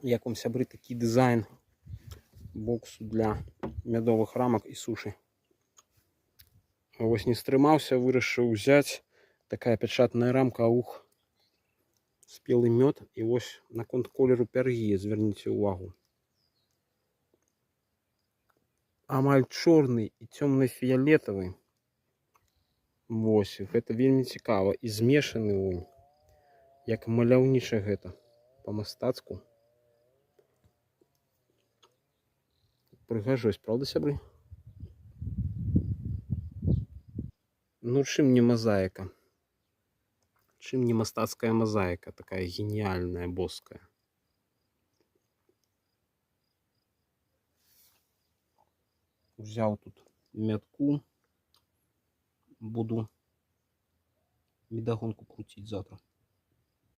Як вам, сябры, такі дызайн боксу для мядовых рамак і сушы. Вось не стрымаўся, вырашыў взяць. Такая пячатная рамка, ух, спелы мёд. І вось наконт колеру пяргі, звярніце ўвагу. Амаль чорны і цёмна-фіялетавы. Вось, гэта вельмі цікава. І змешаны вунь. Як маляўніча гэта. Па-мастацку. Прыгажосць, правда, сябры? Ну, чым не мазаіка? Чым не мастацкая мазаіка, такая геніяльная, боская. Взяў тут мятку. Буду медагонку круціць завтра.